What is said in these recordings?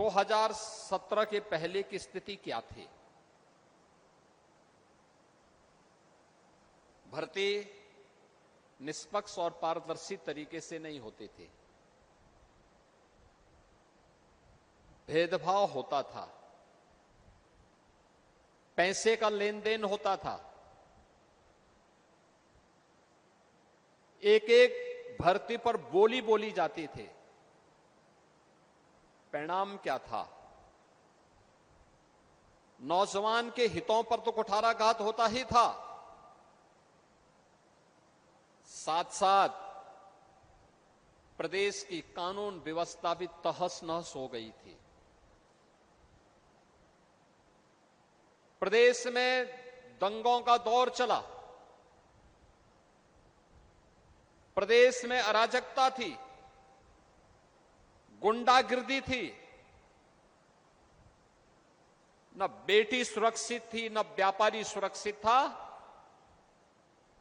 2017 के पहले की स्थिति क्या थी? भर्ती निष्पक्ष और पारदर्शी तरीके से नहीं होती थी, भेदभाव होता था, पैसे का लेन देन होता था, एक एक भर्ती पर बोली बोली जाती थी। परिणाम क्या था? नौजवान के हितों पर तो कुठाराघात होता ही था, साथ साथ प्रदेश की कानून व्यवस्था भी तहस नहस हो गई थी। प्रदेश में दंगों का दौर चला, प्रदेश में अराजकता थी, गुंडागिर्दी थी, न बेटी सुरक्षित थी, न व्यापारी सुरक्षित था।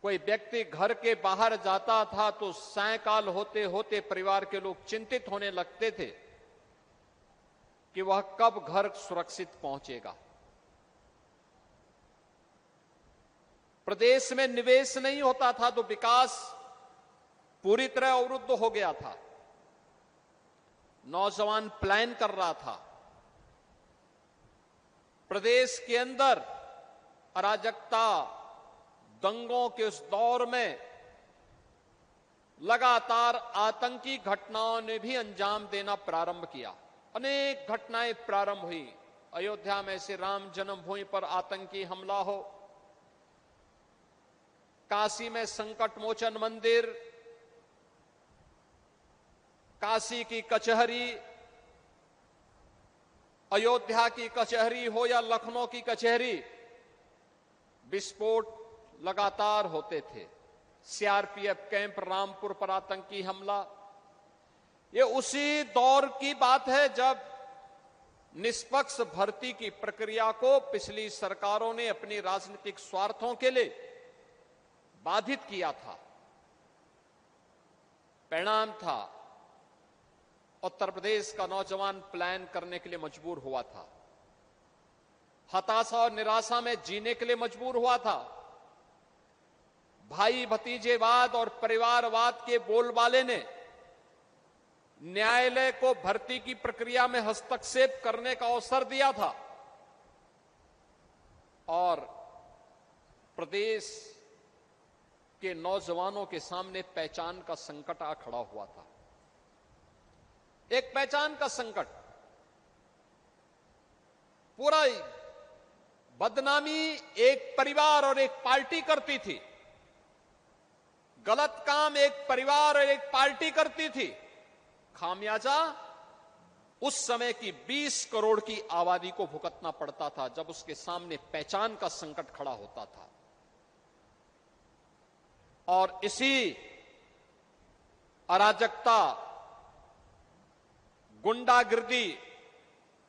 कोई व्यक्ति घर के बाहर जाता था तो सायंकाल होते होते परिवार के लोग चिंतित होने लगते थे कि वह कब घर सुरक्षित पहुंचेगा। प्रदेश में निवेश नहीं होता था तो विकास पूरी तरह अवरुद्ध हो गया था। नौजवान प्लान कर रहा था। प्रदेश के अंदर अराजकता, दंगों के उस दौर में लगातार आतंकी घटनाओं ने भी अंजाम देना प्रारंभ किया। अनेक घटनाएं प्रारंभ हुई। अयोध्या में श्री राम जन्मभूमि पर आतंकी हमला हो, काशी में संकट मोचन मंदिर, काशी की कचहरी, अयोध्या की कचहरी हो या लखनऊ की कचहरी, विस्फोट लगातार होते थे। सीआरपीएफ कैंप रामपुर पर आतंकी हमला, ये उसी दौर की बात है जब निष्पक्ष भर्ती की प्रक्रिया को पिछली सरकारों ने अपनी राजनीतिक स्वार्थों के लिए बाधित किया था। परिणाम था उत्तर प्रदेश का नौजवान प्लान करने के लिए मजबूर हुआ था, हताशा और निराशा में जीने के लिए मजबूर हुआ था। भाई भतीजेवाद और परिवारवाद के बोलबाले ने न्यायालय को भर्ती की प्रक्रिया में हस्तक्षेप करने का अवसर दिया था और प्रदेश के नौजवानों के सामने पहचान का संकट आ खड़ा हुआ था। एक पहचान का संकट, पूरा बदनामी एक परिवार और एक पार्टी करती थी, गलत काम एक परिवार और एक पार्टी करती थी। खामियाजा उस समय की 20 करोड़ की आबादी को भुगतना पड़ता था जब उसके सामने पहचान का संकट खड़ा होता था। और इसी अराजकता, गुंडागिर्दी,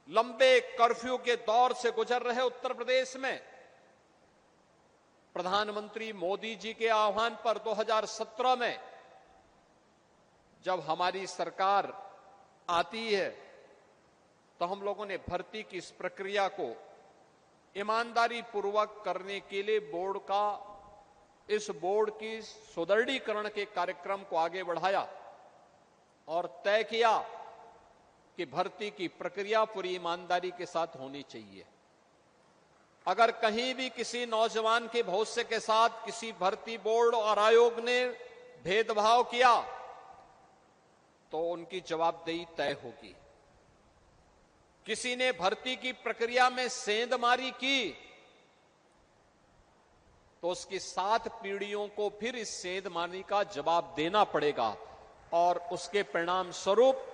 लंबे कर्फ्यू के दौर से गुजर रहे उत्तर प्रदेश में प्रधानमंत्री मोदी जी के आह्वान पर 2017 में जब हमारी सरकार आती है तो हम लोगों ने भर्ती की इस प्रक्रिया को ईमानदारी पूर्वक करने के लिए इस बोर्ड की सुदृढ़ीकरण के कार्यक्रम को आगे बढ़ाया और तय किया कि भर्ती की प्रक्रिया पूरी ईमानदारी के साथ होनी चाहिए। अगर कहीं भी किसी नौजवान के भविष्य के साथ किसी भर्ती बोर्ड और आयोग ने भेदभाव किया तो उनकी जवाबदेही तय होगी। किसी ने भर्ती की प्रक्रिया में सेंधमारी की तो उसकी 7 पीढ़ियों को फिर इस सेंधमारी का जवाब देना पड़ेगा और उसके परिणाम स्वरूप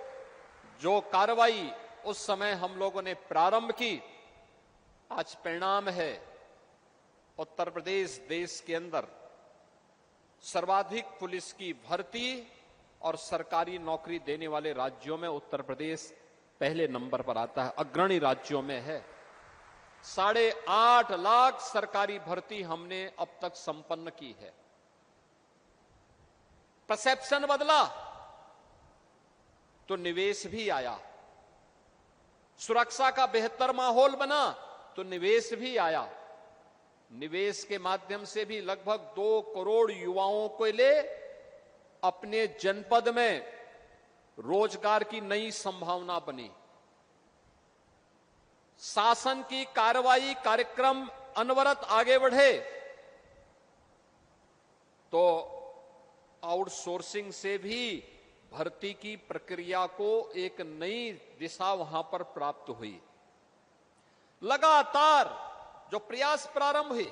जो कार्रवाई उस समय हम लोगों ने प्रारंभ की, आज परिणाम है उत्तर प्रदेश देश के अंदर सर्वाधिक पुलिस की भर्ती और सरकारी नौकरी देने वाले राज्यों में उत्तर प्रदेश पहले नंबर पर आता है, अग्रणी राज्यों में है। 8.5 लाख सरकारी भर्ती हमने अब तक संपन्न की है। परसेप्शन बदला तो निवेश भी आया, सुरक्षा का बेहतर माहौल बना तो निवेश भी आया। निवेश के माध्यम से भी लगभग 2 करोड़ युवाओं को ले अपने जनपद में रोजगार की नई संभावना बनी। शासन की कार्रवाई कार्यक्रम अनवरत आगे बढ़े तो आउटसोर्सिंग से भी भर्ती की प्रक्रिया को एक नई दिशा वहां पर प्राप्त हुई। लगातार जो प्रयास प्रारंभ हुए,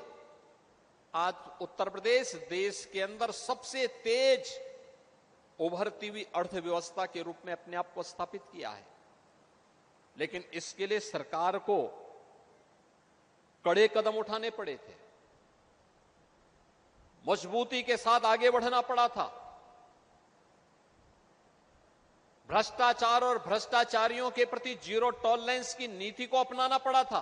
आज उत्तर प्रदेश देश के अंदर सबसे तेज उभरती हुई अर्थव्यवस्था के रूप में अपने आप को स्थापित किया है। लेकिन इसके लिए सरकार को कड़े कदम उठाने पड़े थे, मजबूती के साथ आगे बढ़ना पड़ा था। भ्रष्टाचार और भ्रष्टाचारियों के प्रति जीरो टॉलरेंस की नीति को अपनाना पड़ा था।